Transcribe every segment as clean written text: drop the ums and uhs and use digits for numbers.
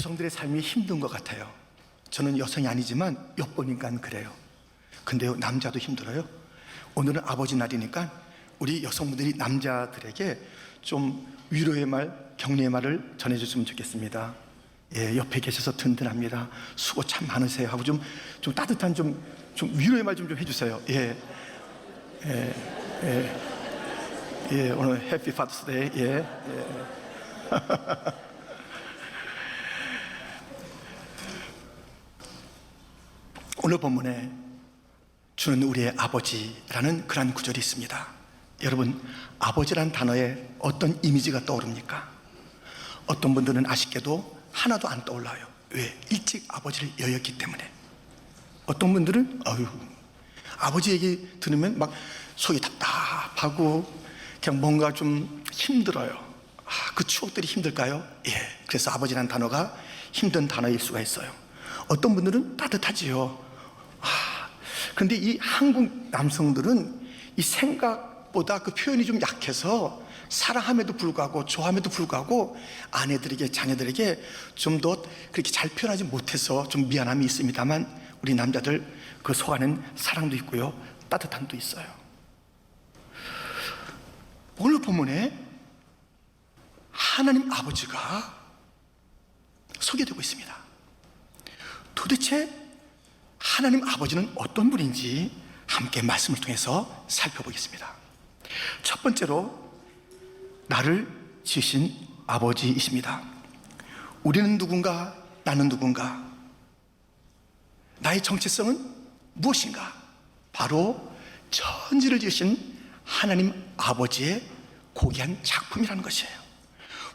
여성들의 삶이 힘든 것 같아요. 저는 여성이 아니지만 엿보니까 그래요. 근데요, 남자도 힘들어요. 오늘은 아버지 날이니까 우리 여성분들이 남자들에게 좀 위로의 말, 격려의 말을 전해줬으면 좋겠습니다. 예, 옆에 계셔서 든든합니다. 수고 참 많으세요 하고 좀 따뜻한 좀 위로의 말 좀 해주세요. 예, 오늘 해피 파더스데이. 예. 오늘 본문에 주는 우리의 아버지라는 그런 구절이 있습니다. 여러분, 아버지란 단어에 어떤 이미지가 떠오릅니까? 어떤 분들은 아쉽게도 하나도 안 떠올라요. 왜? 일찍 아버지를 여겼기 때문에. 어떤 분들은 아버지 얘기 들으면 막 속이 답답하고 그냥 뭔가 좀 힘들어요. 그 추억들이 힘들까요? 예. 그래서 아버지란 단어가 힘든 단어일 수가 있어요. 어떤 분들은 따뜻하지요. 근데 이 한국 남성들은 이 생각보다 그 표현이 좀 약해서 사랑함에도 불구하고 좋아함에도 불구하고 아내들에게, 자녀들에게 좀 더 그렇게 잘 표현하지 못해서 좀 미안함이 있습니다만, 우리 남자들 그 속 안엔 사랑도 있고요, 따뜻함도 있어요. 오늘 본문에 하나님 아버지가 소개되고 있습니다. 도대체 하나님 아버지는 어떤 분인지 함께 말씀을 통해서 살펴보겠습니다. 첫 번째로, 나를 지으신 아버지이십니다. 우리는 누군가, 나는 누군가, 나의 정체성은 무엇인가? 바로 천지를 지으신 하나님 아버지의 고귀한 작품이라는 것이에요.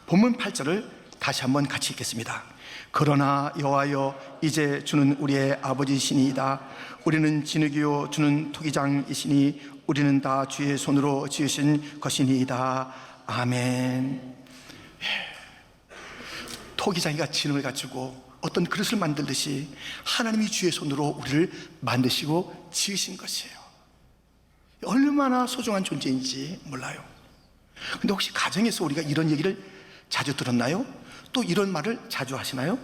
본문 8절을 다시 한번 같이 읽겠습니다. 그러나 여호와여, 이제 주는 우리의 아버지시니이다. 우리는 진흙이요 주는 토기장이시니 우리는 다 주의 손으로 지으신 것이니이다. 아멘. 토기장이가 진흙을 가지고 어떤 그릇을 만들듯이 하나님이 주의 손으로 우리를 만드시고 지으신 것이에요. 얼마나 소중한 존재인지 몰라요. 근데 혹시 가정에서 우리가 이런 얘기를 자주 들었나요? 또 이런 말을 자주 하시나요?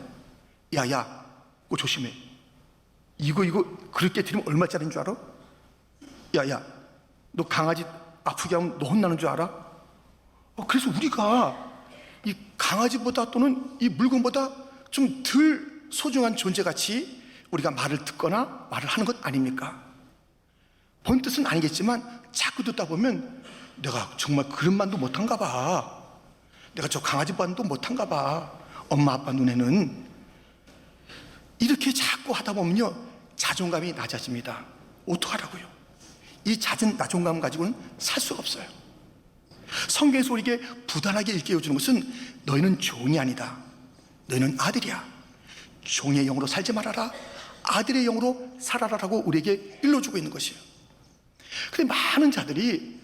야야, 그거 조심해. 이거 그렇게 들으면 얼마짜리인 줄 알아? 야야, 너 강아지 아프게 하면 너 혼나는 줄 알아? 그래서 우리가 이 강아지보다 또는 이 물건보다 좀 덜 소중한 존재같이 우리가 말을 듣거나 말을 하는 것 아닙니까? 본 뜻은 아니겠지만 자꾸 듣다 보면 내가 정말 그릇만도 못한가 봐, 내가 저 강아지만도 못한가 봐, 엄마 아빠 눈에는. 이렇게 자꾸 하다 보면요, 자존감이 낮아집니다. 어떡하라고요? 이 잦은 자존감 가지고는 살 수가 없어요. 성경에서 우리에게 부단하게 일깨워주는 것은 너희는 종이 아니다, 너희는 아들이야. 종의 영으로 살지 말아라, 아들의 영으로 살아라라고 우리에게 일러주고 있는 것이에요. 그런데 많은 자들이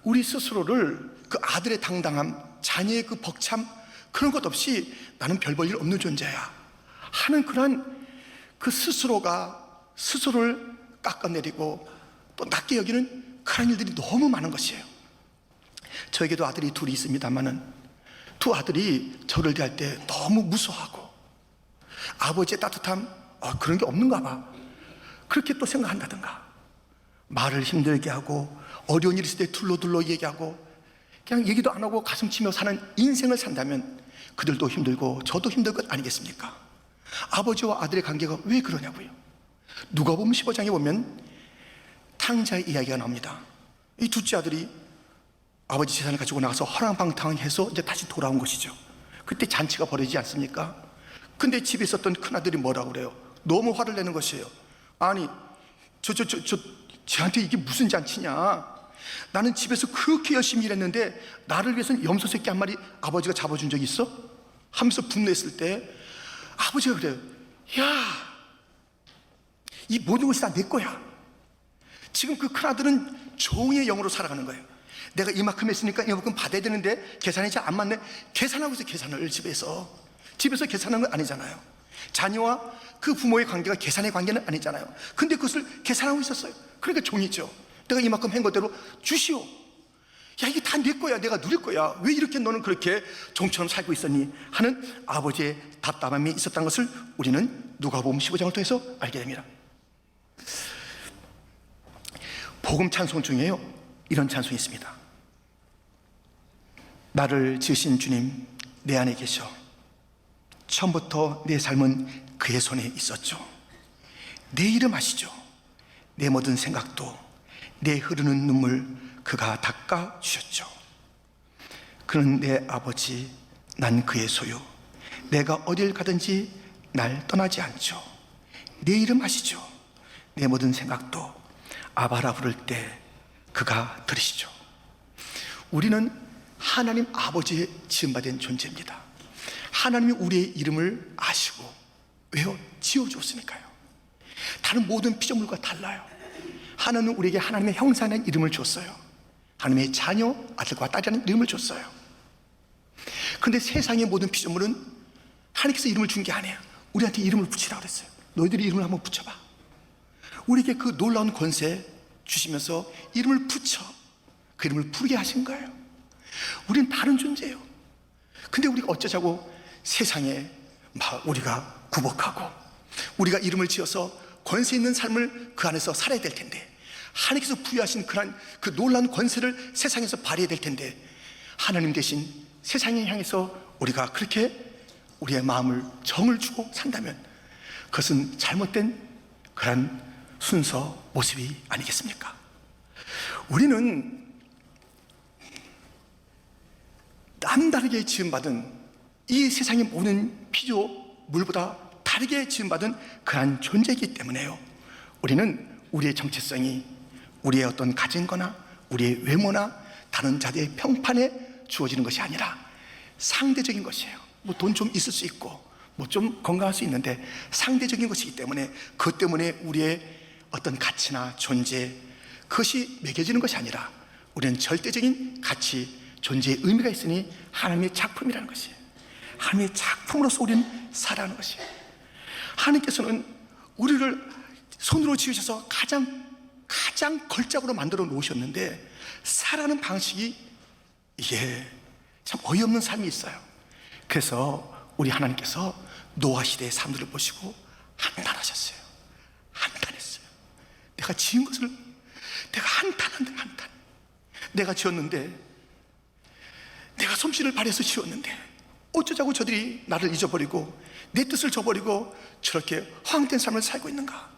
우리 스스로를 그 아들의 당당함, 자녀의 그 벅참, 그런 것 없이 나는 별 볼 일 없는 존재야 하는 그런 그 스스로를 깎아내리고 또 낮게 여기는 그런 일들이 너무 많은 것이에요. 저에게도 아들이 둘이 있습니다만은 두 아들이 저를 대할 때 너무 무서워하고 아버지의 따뜻함, 그런 게 없는가 봐, 그렇게 또 생각한다든가, 말을 힘들게 하고 어려운 일 있을 때 둘러둘러 얘기하고 그냥 얘기도 안 하고 가슴 치며 사는 인생을 산다면 그들도 힘들고 저도 힘들 것 아니겠습니까? 아버지와 아들의 관계가 왜 그러냐고요. 누가복음 15장에 보면 탕자의 이야기가 나옵니다. 이 둘째 아들이 아버지 재산을 가지고 나가서 허랑방탕해서 이제 다시 돌아온 것이죠. 그때 잔치가 벌어지지 않습니까? 근데 집에 있었던 큰아들이 뭐라고 그래요? 너무 화를 내는 것이에요. 아니 쟤한테 이게 무슨 잔치냐, 나는 집에서 그렇게 열심히 일했는데 나를 위해서는 염소 새끼 한 마리 아버지가 잡아준 적이 있어? 하면서 분노했을 때 아버지가 그래요. 야, 이 모든 것이 다 내 거야. 지금 그 큰아들은 종의 영으로 살아가는 거예요. 내가 이만큼 했으니까 이만큼 받아야 되는데 계산이 잘 안 맞네. 계산하고 있어. 계산을 집에서 계산하는 건 아니잖아요. 자녀와 그 부모의 관계가 계산의 관계는 아니잖아요. 근데 그것을 계산하고 있었어요. 그러니까 종이죠. 내가 이만큼 한 것대로 주시오. 야, 이게 다 내 거야. 내가 누릴 거야. 왜 이렇게 너는 그렇게 종처럼 살고 있었니? 하는 아버지의 답답함이 있었다는 것을 우리는 누가복음 15장을 통해서 알게 됩니다. 복음 찬송 중에요, 이런 찬송이 있습니다. 나를 지으신 주님, 내 안에 계셔. 처음부터 내 삶은 그의 손에 있었죠. 내 이름 아시죠? 내 모든 생각도, 내 흐르는 눈물 그가 닦아주셨죠. 그는 내 아버지, 난 그의 소유. 내가 어딜 가든지 날 떠나지 않죠. 내 이름 아시죠? 내 모든 생각도, 아바라 부를 때 그가 들으시죠. 우리는 하나님 아버지의 지음받은 존재입니다. 하나님이 우리의 이름을 아시고, 왜요? 지어주었으니까요. 다른 모든 피조물과 달라요. 하나님은 우리에게 하나님의 형상의 이름을 줬어요. 하나님의 자녀, 아들과 딸이라는 이름을 줬어요. 그런데 세상의 모든 피조물은 하나님께서 이름을 준 게 아니에요. 우리한테 이름을 붙이라고 그랬어요. 너희들이 이름을 한번 붙여봐. 우리에게 그 놀라운 권세 주시면서 이름을 붙여 그 이름을 부르게 하신 거예요. 우리는 다른 존재예요. 근데 우리가 어쩌자고 세상에 막 우리가 굴복하고, 우리가 이름을 지어서 권세 있는 삶을 그 안에서 살아야 될 텐데, 하나님께서 부여하신 그 놀라운 권세를 세상에서 발휘해야 될 텐데, 하나님 대신 세상에 향해서 우리가 그렇게 우리의 마음을 정을 주고 산다면 그것은 잘못된 그런 순서 모습이 아니겠습니까? 우리는 남다르게 지음받은, 이 세상의 모든 피조물보다 다르게 지음받은 그러한 존재이기 때문에요, 우리는 우리의 정체성이 우리의 어떤 가진 거나 우리의 외모나 다른 자들의 평판에 주어지는 것이 아니라 상대적인 것이에요. 뭐 돈 좀 있을 수 있고 뭐 좀 건강할 수 있는데 상대적인 것이기 때문에, 그것 때문에 우리의 어떤 가치나 존재, 그것이 매겨지는 것이 아니라 우리는 절대적인 가치, 존재의 의미가 있으니 하나님의 작품이라는 것이에요. 하나님의 작품으로서 우리는 살아가는 것이에요. 하나님께서는 우리를 손으로 지으셔서 가장 걸작으로 만들어 놓으셨는데, 살아가는 방식이 이게 참 어이없는 삶이 있어요. 그래서 우리 하나님께서 노아 시대의 사람들을 보시고 한탄하셨어요. 한탄했어요. 내가 지은 것을 내가 한탄한다, 한탄. 내가 지었는데, 내가 솜씨를 발휘해서 지었는데 어쩌자고 저들이 나를 잊어버리고 내 뜻을 저버리고 저렇게 허황된 삶을 살고 있는가.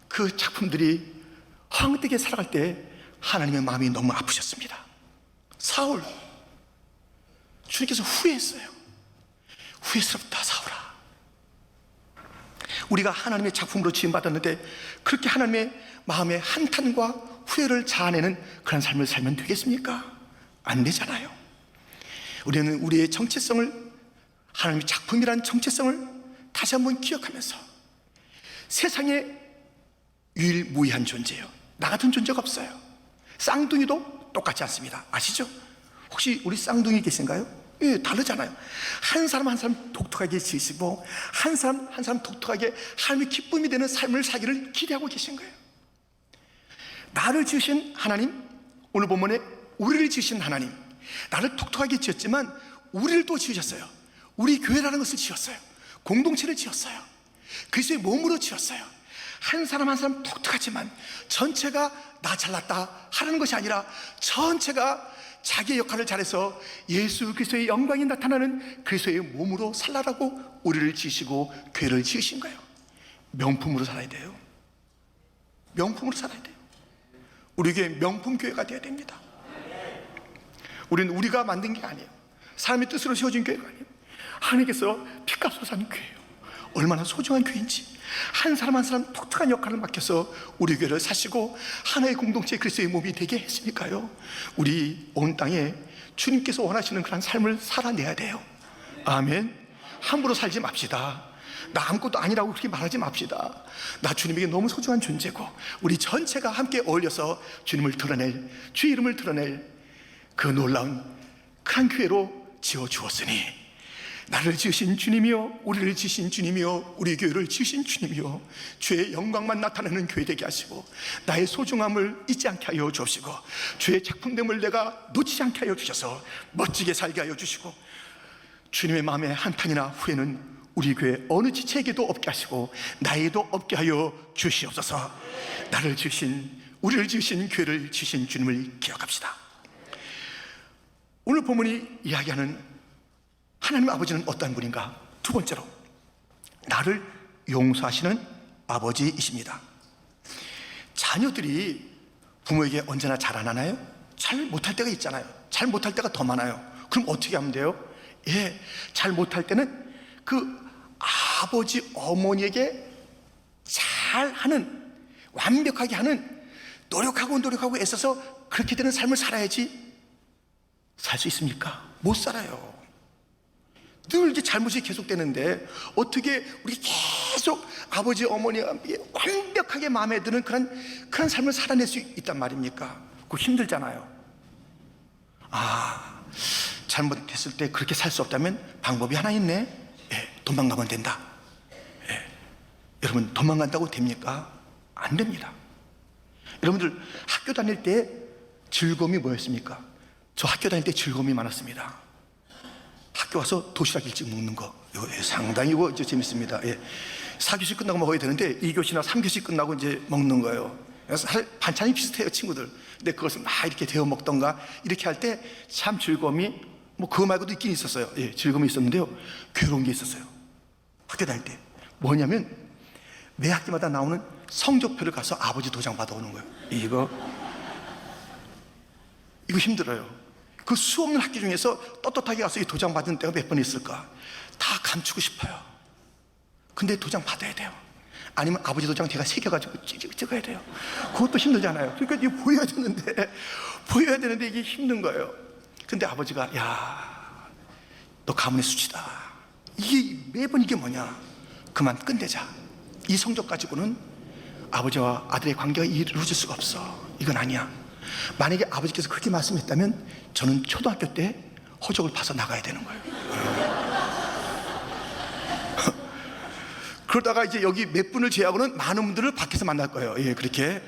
그 작품들이 허황되게 살아갈 때 하나님의 마음이 너무 아프셨습니다. 사울, 주님께서 후회했어요. 후회스럽다 사울아. 우리가 하나님의 작품으로 지음받았는데 그렇게 하나님의 마음의 한탄과 후회를 자아내는 그런 삶을 살면 되겠습니까? 안 되잖아요. 우리는 우리의 정체성을, 하나님의 작품이라는 정체성을 다시 한번 기억하면서, 세상에 유일무이한 존재예요. 나 같은 존재가 없어요. 쌍둥이도 똑같지 않습니다. 아시죠? 혹시 우리 쌍둥이 계신가요? 예, 다르잖아요. 한 사람 한 사람 독특하게 지으시고 한 사람 한 사람 독특하게 하나님의 기쁨이 되는 삶을 살기를 기대하고 계신 거예요. 나를 지으신 하나님, 오늘 본문에 우리를 지으신 하나님, 나를 독특하게 지었지만 우리를 또 지으셨어요. 우리 교회라는 것을 지었어요. 공동체를 지었어요. 그리스도의 몸으로 지었어요. 한 사람 한 사람 독특하지만 전체가 나 잘났다 하라는 것이 아니라 전체가 자기의 역할을 잘해서 예수 그리스도의 영광이 나타나는 그리스도의 몸으로 살라라고 우리를 지으시고 교회를 지으신 거예요. 명품으로 살아야 돼요. 명품으로 살아야 돼요. 우리 교회 명품 교회가 되어야 됩니다. 우리는 우리가 만든 게 아니에요. 사람의 뜻으로 세워진 교회가 아니에요. 하나님께서 피값으로 산 교회예요. 얼마나 소중한 교회인지, 한 사람 한 사람 독특한 역할을 맡겨서 우리 교회를 사시고 하나의 공동체 그리스도의 몸이 되게 했으니까요, 우리 온 땅에 주님께서 원하시는 그런 삶을 살아내야 돼요. 아멘. 함부로 살지 맙시다. 나 아무것도 아니라고 그렇게 말하지 맙시다. 나 주님에게 너무 소중한 존재고, 우리 전체가 함께 어울려서 주님을 드러낼, 주의 이름을 드러낼 그 놀라운 그런 교회로 지어주었으니 나를 지으신 주님이여, 우리를 지으신 주님이여, 우리 교회를 지으신 주님이여, 주의 영광만 나타내는 교회 되게 하시고 나의 소중함을 잊지 않게 하여 주옵시고 주의 작품됨을 내가 놓치지 않게 하여 주셔서 멋지게 살게 하여 주시고 주님의 마음에 한탄이나 후회는 우리 교회 어느 지체에게도 없게 하시고 나에게도 없게 하여 주시옵소서. 나를 지으신, 우리를 지으신 교회를 지으신 주님을 기억합시다. 오늘 본문이 이야기하는 하나님 아버지는 어떠한 분인가? 두 번째로, 나를 용서하시는 아버지이십니다. 자녀들이 부모에게 언제나 잘 안 하나요? 잘 못할 때가 있잖아요. 잘 못할 때가 더 많아요. 그럼 어떻게 하면 돼요? 잘 못할 때는 그 아버지 어머니에게 잘하는, 완벽하게 하는, 노력하고 애써서 그렇게 되는 삶을 살아야지 살 수 있습니까? 못 살아요. 늘 이제 잘못이 계속되는데 어떻게 우리 계속 아버지 어머니가 완벽하게 마음에 드는 그런 삶을 살아낼 수 있단 말입니까? 그거 힘들잖아요. 잘못했을 때 그렇게 살 수 없다면 방법이 하나 있네. 도망가면 된다. 여러분, 도망간다고 됩니까? 안 됩니다. 여러분들 학교 다닐 때 즐거움이 뭐였습니까? 저 학교 다닐 때 즐거움이 많았습니다. 학교 와서 도시락 일찍 먹는 거, 상당히 재밌습니다. 4교시 끝나고 먹어야 되는데 2교시나 3교시 끝나고 이제 먹는 거예요. 그래서 반찬이 비슷해요, 친구들. 근데 그것을 막 이렇게 데워 먹던가 이렇게 할 때 참 즐거움이, 뭐 그거 말고도 있긴 있었어요. 즐거움이 있었는데요, 괴로운 게 있었어요. 학교 다닐 때 뭐냐면 매 학기마다 나오는 성적표를 가서 아버지 도장 받아오는 거예요. 이거 힘들어요. 그 수없는 학기 중에서 떳떳하게 가서 이 도장 받은 때가 몇 번 있을까? 다 감추고 싶어요. 근데 도장 받아야 돼요. 아니면 아버지 도장 제가 새겨가지고 찍어야 돼요. 그것도 힘들잖아요. 그러니까 이게 보여야 되는데 이게 힘든 거예요. 근데 아버지가, 너 가문의 수치다. 이게 매번 이게 뭐냐? 그만 끝내자. 이 성적 가지고는 아버지와 아들의 관계가 이루어질 수가 없어. 이건 아니야. 만약에 아버지께서 그렇게 말씀했다면 저는 초등학교 때 허적을 봐서 나가야 되는 거예요. 그러다가 이제 여기 몇 분을 제외하고는 많은 분들을 밖에서 만날 거예요. 그렇게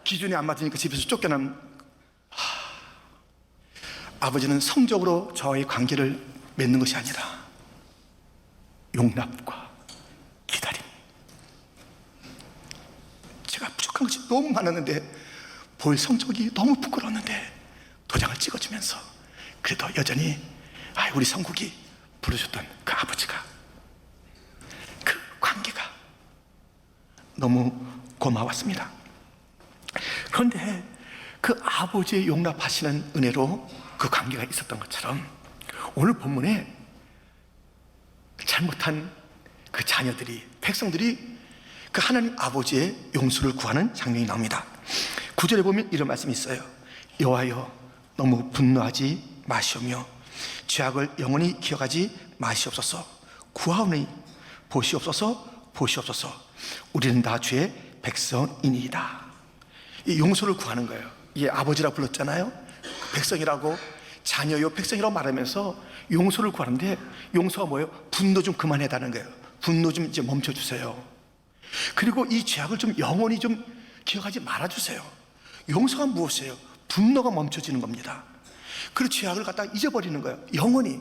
기준이 안 맞으니까 집에서 쫓겨난. 아버지는 성적으로 저와의 관계를 맺는 것이 아니라 용납과 기다림. 제가 부족한 것이 너무 많았는데, 볼 성적이 너무 부끄러웠는데 도장을 찍어주면서 그래도 여전히 우리 성국이 부르셨던 그 아버지가, 그 관계가 너무 고마웠습니다. 그런데 그 아버지의 용납하시는 은혜로 그 관계가 있었던 것처럼 오늘 본문에 잘못한 그 자녀들이, 백성들이 그 하나님 아버지의 용서를 구하는 장면이 나옵니다. 9절에 보면 이런 말씀이 있어요. 여호와여, 너무 분노하지 마시오며 죄악을 영원히 기억하지 마시옵소서. 구하오니 보시옵소서, 보시옵소서. 우리는 다 주의 백성이니이다. 이 용서를 구하는 거예요. 이게 아버지라고 불렀잖아요. 백성이라고, 자녀요 백성이라고 말하면서 용서를 구하는데, 용서가 뭐예요? 분노 좀 그만해달라는 거예요. 분노 좀 이제 멈춰주세요. 그리고 이 죄악을 좀 영원히 좀 기억하지 말아주세요. 용서가 무엇이에요? 분노가 멈춰지는 겁니다. 그 죄악을 갖다 잊어버리는 거예요. 영원히.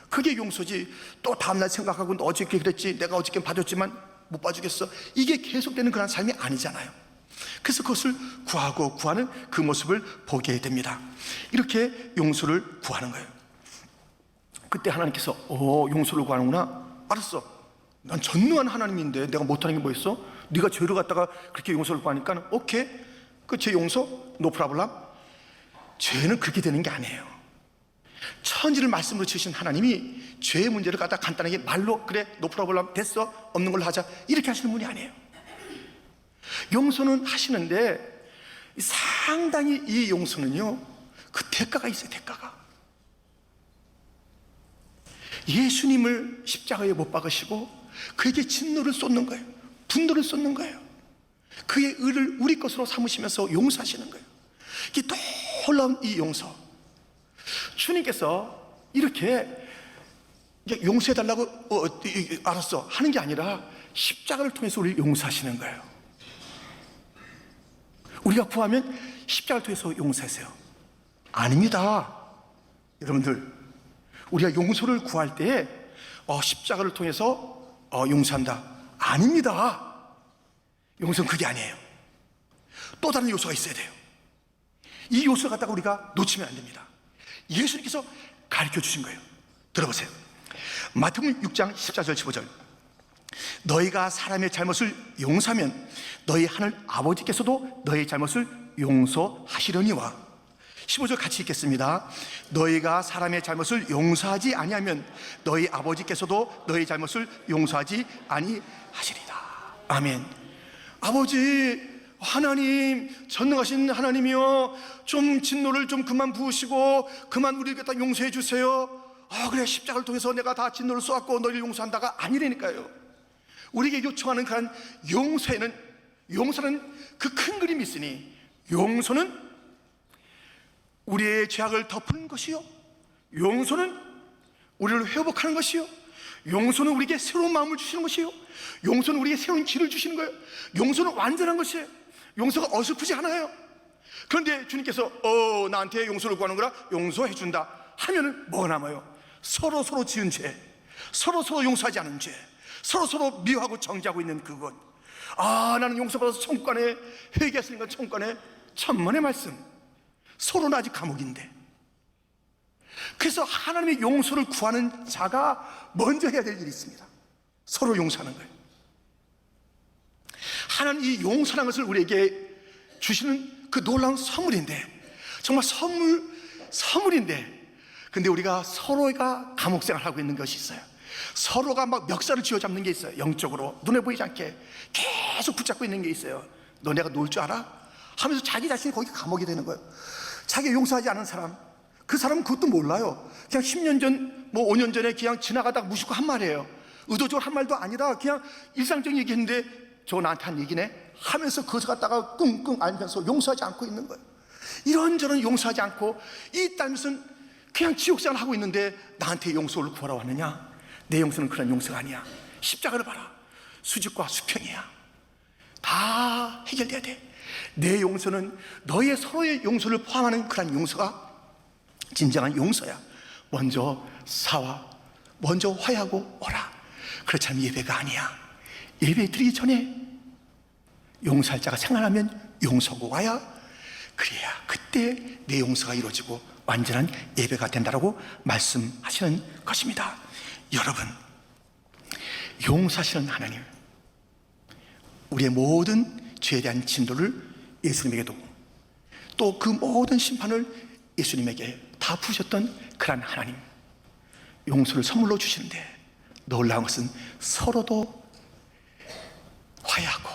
그게 용서지. 또 다음날 생각하고 너 어저께 그랬지, 내가 어저께 봐줬지만 못 봐주겠어, 이게 계속되는 그런 삶이 아니잖아요. 그래서 그것을 구하는 그 모습을 보게 됩니다. 이렇게 용서를 구하는 거예요. 그때 하나님께서 용서를 구하는구나, 알았어. 난 전능한 하나님인데 내가 못하는 게 뭐 있어? 네가 죄를 갖다가 그렇게 용서를 구하니까 오케이, 그 죄 용서, 노 프라블람. 죄는 그렇게 되는 게 아니에요. 천지를 말씀으로 지으신 하나님이 죄의 문제를 갖다 간단하게 말로, 그래 노 프라블람, 됐어, 없는 걸로 하자, 이렇게 하시는 분이 아니에요. 용서는 하시는데 상당히 이 용서는요, 그 대가가 있어요. 대가가. 예수님을 십자가에 못 박으시고 그에게 진노를 쏟는 거예요. 분노를 쏟는 거예요. 그의 의를 우리 것으로 삼으시면서 용서하시는 거예요. 이게 놀라운 이 용서. 주님께서 이렇게 이제 용서해달라고 알았어 하는 게 아니라 십자가를 통해서 우리를 용서하시는 거예요. 우리가 구하면 십자가를 통해서 용서하세요. 아닙니다. 여러분들, 우리가 용서를 구할 때 십자가를 통해서 용서한다. 아닙니다. 용서는 그게 아니에요. 또 다른 요소가 있어야 돼요. 이 요소를 갖다가 우리가 놓치면 안 됩니다. 예수님께서 가르쳐 주신 거예요. 들어보세요. 마태복음 6장 14절 15절. 너희가 사람의 잘못을 용서하면 너희 하늘 아버지께서도 너희 잘못을 용서하시려니와. 15절 같이 읽겠습니다. 너희가 사람의 잘못을 용서하지 아니하면 너희 아버지께서도 너희 잘못을 용서하지 아니하시리라. 아멘. 아버지 하나님, 전능하신 하나님이여, 좀 진노를 좀 그만 부으시고 그만 우리에게 다 용서해 주세요. 그래, 십자가를 통해서 내가 다 진노를 쏘았고 너희를 용서한다가 아니라니까요. 우리에게 요청하는 그런 용서는 그 큰 그림이 있으니, 용서는 우리의 죄악을 덮는 것이요, 용서는 우리를 회복하는 것이요, 용서는 우리에게 새로운 마음을 주시는 것이요, 용서는 우리에게 새로운 길을 주시는 거예요. 용서는 완전한 것이에요. 용서가 어설프지 않아요. 그런데 주님께서 나한테 용서를 구하는 거라 용서해 준다 하면은 뭐가 남아요? 서로 지은 죄, 서로 용서하지 않은 죄, 서로 미워하고 정죄하고 있는 그것. 나는 용서받아서 천국 가네, 회개했으니까 천국 가네. 천만의 말씀. 서로는 아직 감옥인데. 그래서 하나님의 용서를 구하는 자가 먼저 해야 될 일이 있습니다. 서로 용서하는 거예요. 하나님 이 용서라는 것을 우리에게 주시는 그 놀라운 선물인데, 정말 선물인데, 근데 우리가 서로가 감옥생활을 하고 있는 것이 있어요. 서로가 막 멱살을 쥐어잡는 게 있어요. 영적으로 눈에 보이지 않게 계속 붙잡고 있는 게 있어요. 너 내가 놀 줄 알아? 하면서 자기 자신이 거기 감옥이 되는 거예요. 자기가 용서하지 않은 사람, 그 사람은 그것도 몰라요. 그냥 10년 전, 5년 전에 그냥 지나가다가 무심코 한 말이에요. 의도적으로 한 말도 아니라 그냥 일상적인 얘기했는데 저거 나한테 한 얘기네 하면서 그것을 갖다가 끙끙 앓면서 용서하지 않고 있는 거예요. 이런저런 용서하지 않고 이 땅에서는 그냥 지옥생활을 하고 있는데 나한테 용서를 구하러 왔느냐? 내 용서는 그런 용서가 아니야. 십자가를 봐라. 수직과 수평이야. 다 해결돼야 돼. 내 용서는 너의 서로의 용서를 포함하는 그런 용서가 진정한 용서야. 먼저 화해하고 오라. 그렇지 않으면 예배가 아니야. 예배 드리기 전에 용서할 자가 생각나면 용서하고 와야, 그래야 그때 내 용서가 이루어지고 완전한 예배가 된다라고 말씀하시는 것입니다. 여러분, 용서하시는 하나님, 우리의 모든 죄에 대한 진도를 예수님에게도 또 그 모든 심판을 예수님에게 다 부으셨던 그런 하나님, 용서를 선물로 주시는데 놀라운 것은 서로도 화해하고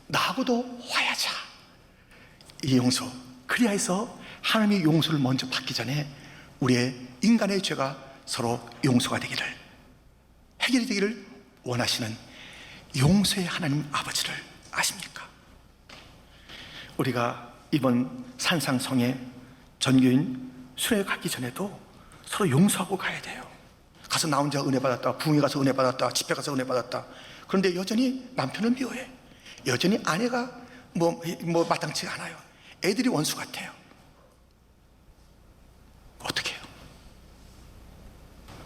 나하고도 화해하자. 이 용서, 그리하여 하나님의 용서를 먼저 받기 전에 우리의 인간의 죄가 서로 용서가 되기를, 해결이 되기를 원하시는 용서의 하나님 아버지를 아십니까? 우리가 이번 산상성에 전교인 수련회 가기 전에도 서로 용서하고 가야 돼요. 가서 나 혼자 은혜 받았다, 부흥회 가서 은혜 받았다, 집회 가서 은혜 받았다. 그런데 여전히 남편은 미워해. 여전히 아내가 마땅치 않아요. 애들이 원수 같아요. 어떻게 해요?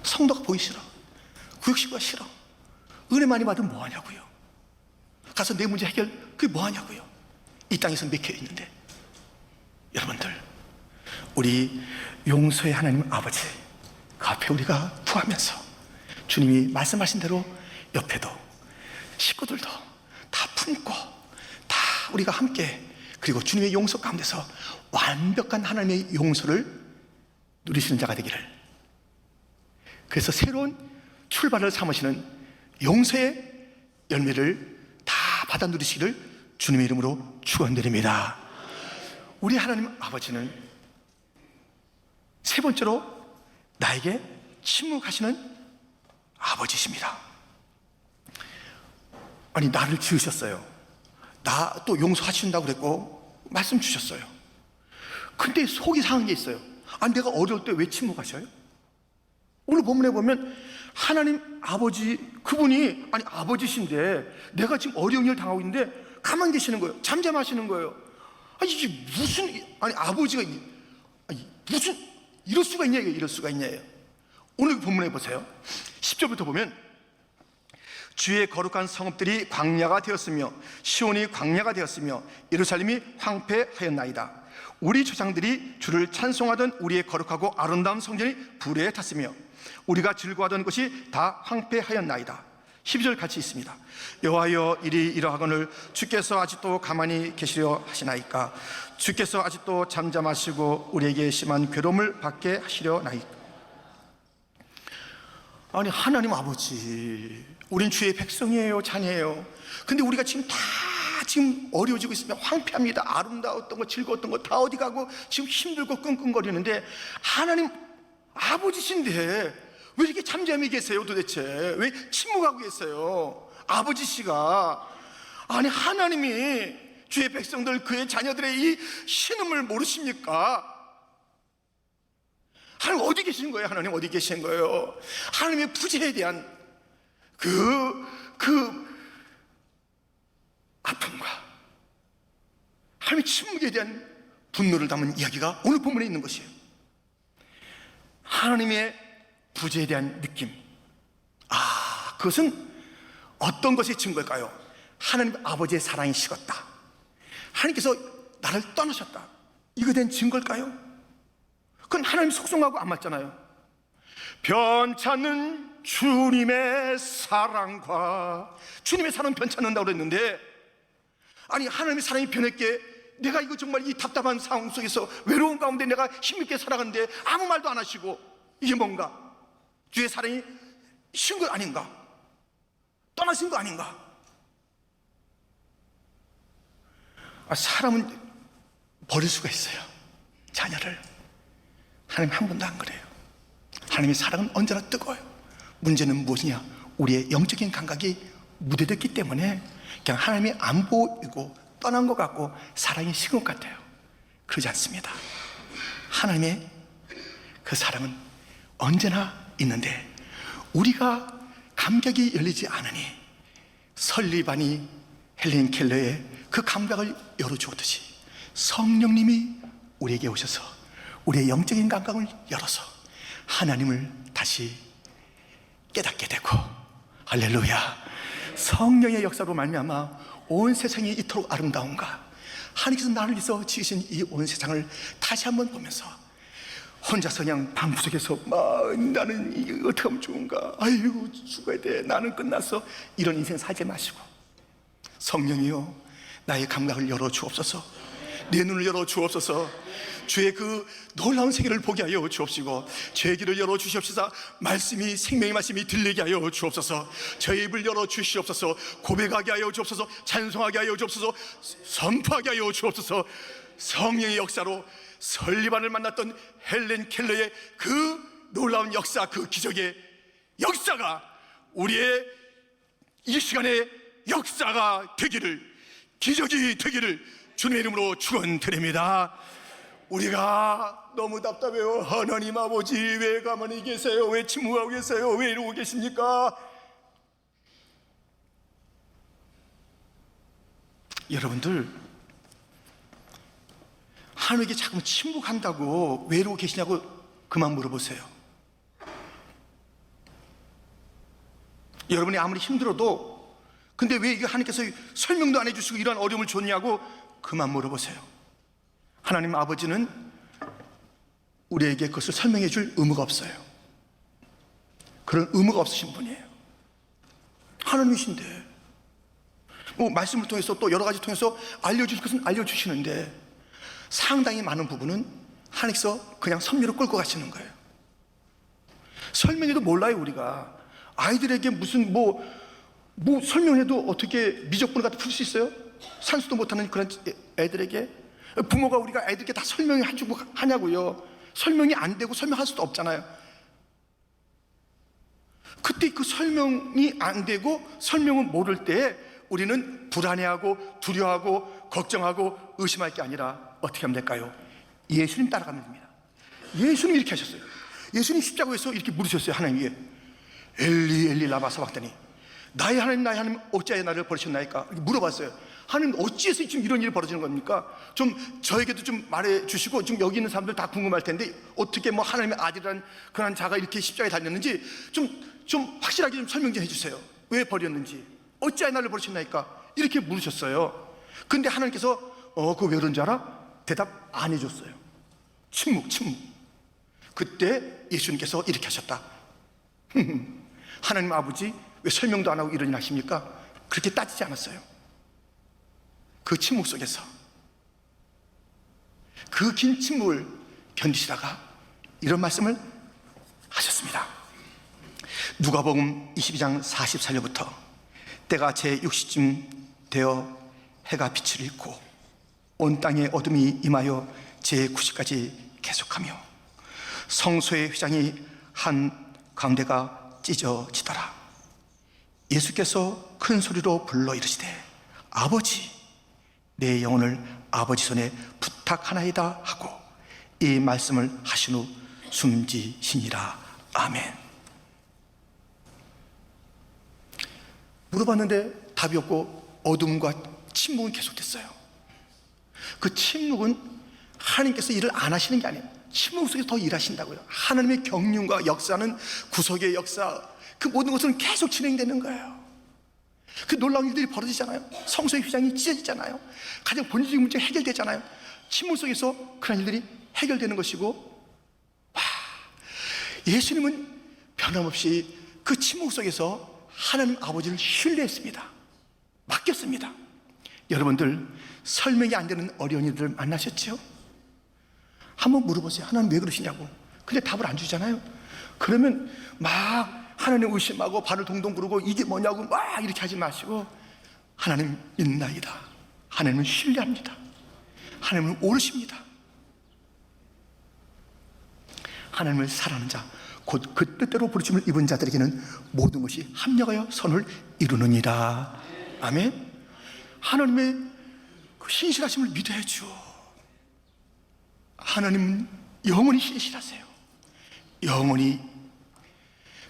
성도가 보기 싫어. 구역식구가 싫어. 은혜 많이 받으면 뭐하냐고요. 가서 내 문제 해결, 그게 뭐하냐고요. 이 땅에서 맥혀 있는데. 여러분들, 우리 용서의 하나님 아버지 그 앞에 우리가 구하면서 주님이 말씀하신 대로 옆에도 식구들도 다 품고 다 우리가 함께, 그리고 주님의 용서 가운데서 완벽한 하나님의 용서를 누리시는 자가 되기를, 그래서 새로운 출발을 삼으시는 용서의 열매를 다 받아 누리시기를 주님의 이름으로 축원드립니다. 우리 하나님 아버지는 세 번째로 나에게 침묵하시는 아버지십니다. 아니, 나를 지으셨어요. 나 또 용서하신다고 그랬고 말씀 주셨어요. 근데 속이 상한 게 있어요. 아니, 내가 어려울 때 왜 침묵하셔요? 오늘 본문에 보면 하나님 아버지, 그분이 아니 아버지신데 내가 지금 어려운 일을 당하고 있는데 가만히 계시는 거예요. 잠잠하시는 거예요. 아니 이게 무슨, 아니 아버지가 아니, 무슨 이럴 수가 있냐, 이럴 수가 있냐예요. 오늘 본문에 보세요. 10절부터 보면 주의 거룩한 성읍들이 광야가 되었으며 시온이 광야가 되었으며 예루살렘이 황폐하였나이다. 우리 조상들이 주를 찬송하던 우리의 거룩하고 아름다운 성전이 불에 탔으며 우리가 즐거워하던 것이 다 황폐하였나이다. 12절 같이 있습니다. 여호와여 이리 이러하거늘 주께서 아직도 가만히 계시려 하시나이까? 주께서 아직도 잠잠하시고 우리에게 심한 괴로움을 받게 하시려나이까? 아니 하나님 아버지, 우린 주의 백성이에요, 자녀예요. 근데 우리가 지금 다 지금 어려워지고 있으면 황폐합니다. 아름다웠던 거, 즐거웠던 거 다 어디 가고 지금 힘들고 끙끙거리는데 하나님 아버지신데 왜 이렇게 잠잠히 계세요 도대체? 왜 침묵하고 계세요? 아버지씨가, 아니 하나님이 주의 백성들, 그의 자녀들의 이 신음을 모르십니까? 하나님 어디 계신 거예요? 하나님 어디 계신 거예요? 하나님의 부재에 대한 그 아픔과 하나님의 침묵에 대한 분노를 담은 이야기가 오늘 본문에 있는 것이에요. 하나님의 부재에 대한 느낌, 그것은 어떤 것의 증거일까요? 하나님 아버지의 사랑이 식었다, 하나님께서 나를 떠나셨다, 이거에 대한 증거일까요? 그건 하나님 속성하고 안 맞잖아요. 변찮는 주님의 사랑과, 주님의 사랑은 변찮는다고 그랬는데, 아니 하나님의 사랑이 변했게 내가 이거 정말 이 답답한 상황 속에서 외로운 가운데 내가 힘있게 살아가는데 아무 말도 안 하시고, 이게 뭔가? 주의 사랑이 신 거 아닌가? 떠나신 거 아닌가? 사람은 버릴 수가 있어요, 자녀를. 하나님 한 번도 안 그래요. 하나님의 사랑은 언제나 뜨거워요. 문제는 무엇이냐? 우리의 영적인 감각이 무뎌졌기 때문에 그냥 하나님이 안 보이고 떠난 것 같고 사랑이 식은 것 같아요. 그러지 않습니다. 하나님의 그 사랑은 언제나 있는데 우리가 감각이 열리지 않으니 설리반이 헬렌 켈러의 그 감각을 열어주었듯이 성령님이 우리에게 오셔서 우리의 영적인 감각을 열어서 하나님을 다시 깨닫게 되고, 할렐루야, 성령의 역사로 말미암아 온 세상이 이토록 아름다운가, 하나님께서 나를 위해서 지으신 이 온 세상을 다시 한번 보면서 혼자서 그냥 방구석에서 나는 이게 어떻게 하면 좋은가, 아이고 죽어야 돼, 나는 끝났어, 이런 인생 살지 마시고 성령이요 나의 감각을 열어 주옵소서, 내 눈을 열어 주옵소서, 주의 그 놀라운 세계를 보게 하여 주옵시고 주의 길을 열어 주시옵소서, 말씀이 생명의 말씀이 들리게 하여 주옵소서, 저의 입을 열어 주시옵소서, 고백하게 하여 주옵소서, 찬송하게 하여 주옵소서, 선포하게 하여 주옵소서. 성령의 역사로 설리반을 만났던 헬렌 켈러의 그 놀라운 역사, 그 기적의 역사가 우리의 이 시간의 역사가 되기를, 기적이 되기를 주님의 이름으로 축원드립니다. 우리가 너무 답답해요. 하나님 아버지 왜 가만히 계세요? 왜 침묵하고 계세요? 왜 이러고 계십니까? 여러분들, 하나님에게 자꾸 침묵한다고 왜 이러고 계시냐고 그만 물어보세요. 여러분이 아무리 힘들어도 근데 왜 이게 하나님께서 설명도 안 해주시고 이런 어려움을 줬냐고 그만 물어보세요. 하나님 아버지는 우리에게 그것을 설명해 줄 의무가 없어요. 그런 의무가 없으신 분이에요. 하나님이신데 말씀을 통해서 또 여러 가지 통해서 알려주실 것은 알려주시는데 상당히 많은 부분은 하나님께서 그냥 섭리로 끌고 가시는 거예요. 설명해도 몰라요. 우리가 아이들에게 무슨 뭐 설명해도 어떻게 미적분을 갖다 풀 수 있어요? 산수도 못하는 그런 애들에게 부모가 우리가 애들에게 다 설명해주고 하냐고요. 설명이 안 되고 설명할 수도 없잖아요. 그때 그 설명이 안 되고 설명은 모를 때 우리는 불안해하고 두려워하고 걱정하고 의심할 게 아니라 어떻게 하면 될까요? 예수님 따라가면 됩니다. 예수님 이렇게 하셨어요. 예수님 십자가에서 이렇게 물으셨어요. 하나님 위에 엘리 엘리 라마 사박다니, 나의 하나님 어찌하여 나를 버리셨나이까? 이렇게 물어봤어요. 하나님 어찌해서 지금 이런 일이 벌어지는 겁니까? 좀 저에게도 좀 말해 주시고, 지금 여기 있는 사람들 다 궁금할 텐데 어떻게 뭐 하나님의 아들이란 그런 자가 이렇게 십자가에 달렸는지 좀 확실하게 좀 설명 좀 해주세요. 왜 버렸는지, 어찌하여 나를 버리셨나이까? 이렇게 물으셨어요. 근데 하나님께서 그거 왜 그런지 알아? 대답 안 해줬어요. 침묵. 그때 예수님께서 이렇게 하셨다. 하나님 아버지 왜 설명도 안 하고 이런 일 하십니까? 그렇게 따지지 않았어요. 그 침묵 속에서, 그 긴 침묵을 견디시다가 이런 말씀을 하셨습니다. 누가복음 22장 44절부터 때가 제60쯤 되어 해가 빛을 잃고 온 땅에 어둠이 임하여 제90까지 계속하며 성소의 휘장이 한 가운데가 찢어지더라. 예수께서 큰 소리로 불러 이르시되 아버지, 내 영혼을 아버지 손에 부탁하나이다 하고 이 말씀을 하신 후 숨지시니라. 아멘. 물어봤는데 답이 없고 어둠과 침묵은 계속됐어요. 그 침묵은 하나님께서 일을 안 하시는 게 아니에요. 침묵 속에서 더 일하신다고요. 하나님의 경륜과 역사는, 구속의 역사, 그 모든 것은 계속 진행되는 거예요. 그 놀라운 일들이 벌어지잖아요. 성소의 휘장이 찢어지잖아요. 가장 본질적인 문제가 해결되잖아요. 침묵 속에서 그런 일들이 해결되는 것이고, 예수님은 변함없이 그 침묵 속에서 하나님 아버지를 신뢰했습니다. 맡겼습니다. 여러분들 설명이 안 되는 어려운 일들 만나셨죠? 한번 물어보세요. 하나님 왜 그러시냐고. 근데 답을 안 주잖아요. 그러면 막 하나님 의심하고 발을 동동 구르고 이게 뭐냐고 막 이렇게 하지 마시고, 하나님 믿나이다. 하나님은 신뢰합니다. 하나님은 오르십니다. 하나님을 사랑하는 자, 곧 그 뜻대로 부르심을 입은 자들에게는 모든 것이 합력하여 선을 이루느니라. 아멘. 하나님의 그 신실하심을 믿어야죠. 하나님은 영원히 신실하세요. 영원히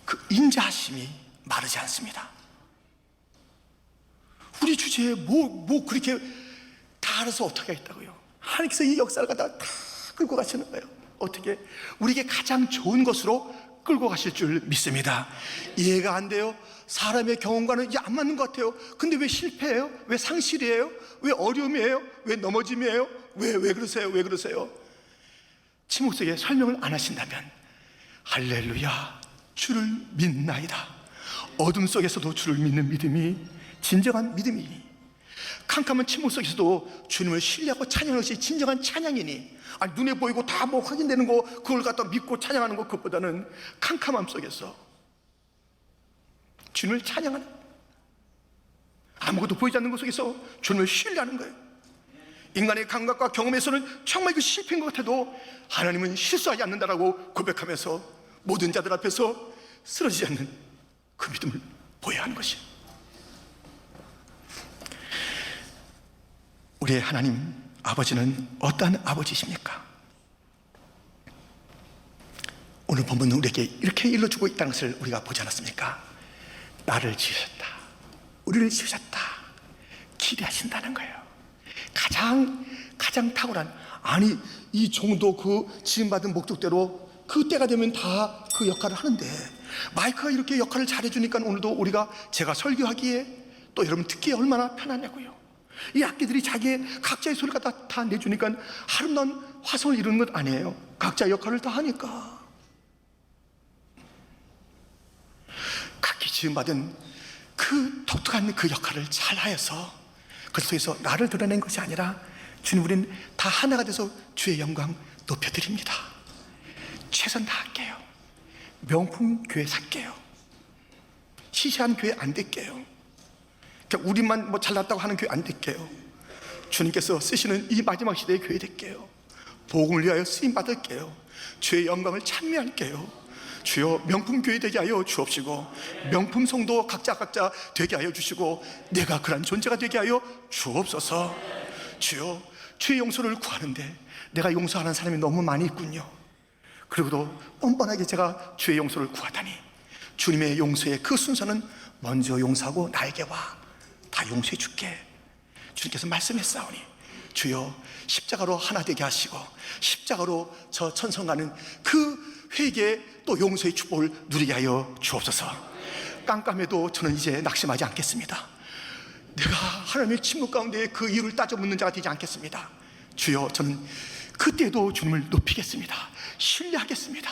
그 인자하심이 마르지 않습니다. 우리 주제에 뭐 그렇게 다 알아서 어떻게 했다고요? 하나님께서 이 역사를 갖다가 다 끌고 가시는 거예요. 어떻게? 우리에게 가장 좋은 것으로 끌고 가실 줄 믿습니다. 이해가 안 돼요? 사람의 경험과는 이게 안 맞는 것 같아요. 근데 왜 실패해요? 왜 상실이에요? 왜 어려움이에요? 왜 넘어짐이에요? 왜 그러세요? 왜 그러세요? 침묵 속에 설명을 안 하신다면, 할렐루야, 주를 믿나이다. 어둠 속에서도 주를 믿는 믿음이 진정한 믿음이니, 캄캄한 침묵 속에서도 주님을 신뢰하고 찬양하는 것이 진정한 찬양이니, 아니 눈에 보이고 다 뭐 확인되는 거 그걸 갖다 믿고 찬양하는 것, 그것보다는 캄캄함 속에서 주님을 찬양하는, 아무것도 보이지 않는 것 속에서 주님을 신뢰하는 거예요. 인간의 감각과 경험에서는 정말 그 실패인 것 같아도 하나님은 실수하지 않는다라고 고백하면서 모든 자들 앞에서 쓰러지지 않는 그 믿음을 보여야 하는 것이에요. 우리의 하나님 아버지는 어떠한 아버지십니까? 오늘 본문은 우리에게 이렇게 일러주고 있다는 것을 우리가 보지 않았습니까? 나를 지으셨다, 우리를 지으셨다, 기대하신다는 거예요. 가장 탁월한, 아니 이 종도 그 지음받은 목적대로 그 때가 되면 다 그 역할을 하는데, 마이크가 이렇게 역할을 잘해주니까 오늘도 우리가 제가 설교하기에 또 여러분 듣기에 얼마나 편하냐고요. 이 악기들이 자기의 각자의 소리가 다 내주니까 아름다운 화성을 이루는 것 아니에요. 각자 역할을 다 하니까. 각기 지음받은 그 독특한 그 역할을 잘 하여서 그 속에서 나를 드러낸 것이 아니라, 주님 우리는 다 하나가 돼서 주의 영광 높여드립니다. 최선 다할게요. 명품 교회 살게요. 시시한 교회 안 될게요. 그러니까 우리만 뭐 잘났다고 하는 교회 안 될게요. 주님께서 쓰시는 이 마지막 시대의 교회 될게요. 복음을 위하여 쓰임 받을게요. 주의 영광을 찬미할게요. 주여 명품 교회 되게 하여 주옵시고, 명품 성도 각자 되게 하여 주시고, 내가 그런 존재가 되게 하여 주옵소서. 주여, 주의 용서를 구하는데 내가 용서하는 사람이 너무 많이 있군요. 그리고도 뻔뻔하게 제가 주의 용서를 구하다니, 주님의 용서의 그 순서는 먼저 용서하고 나에게 와, 다 용서해 줄게. 주님께서 말씀했사오니 주여 십자가로 하나 되게 하시고 십자가로 저 천성 가는 그 회개 또 용서의 축복을 누리게 하여 주옵소서. 깜깜해도 저는 이제 낙심하지 않겠습니다. 내가 하나님의 침묵 가운데 그 이유를 따져 묻는 자가 되지 않겠습니다. 주여, 저는 그때도 주님을 높이겠습니다. 신뢰하겠습니다.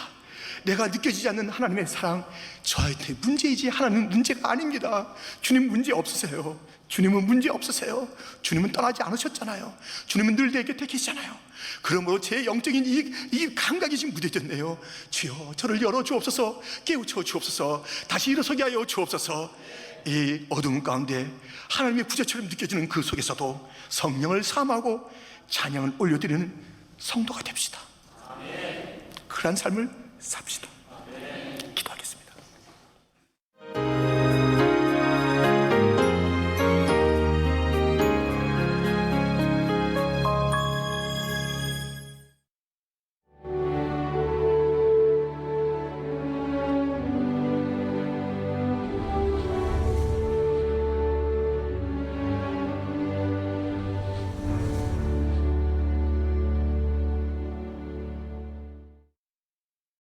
내가 느껴지지 않는 하나님의 사랑, 저한테 문제이지 하나님은 문제가 아닙니다. 주님 문제 없으세요. 주님은 문제 없으세요. 주님은 떠나지 않으셨잖아요. 주님은 늘 내 곁에 계시잖아요. 그러므로 제 영적인 이 감각이 지금 무뎌졌네요. 주여, 저를 열어 주옵소서. 깨우쳐 주옵소서. 다시 일어서게 하여 주옵소서. 이 어두운 가운데 하나님의 부재처럼 느껴지는 그 속에서도 성령을 사모하고 찬양을 올려드리는 성도가 됩시다. 그러한 삶을 삽시다.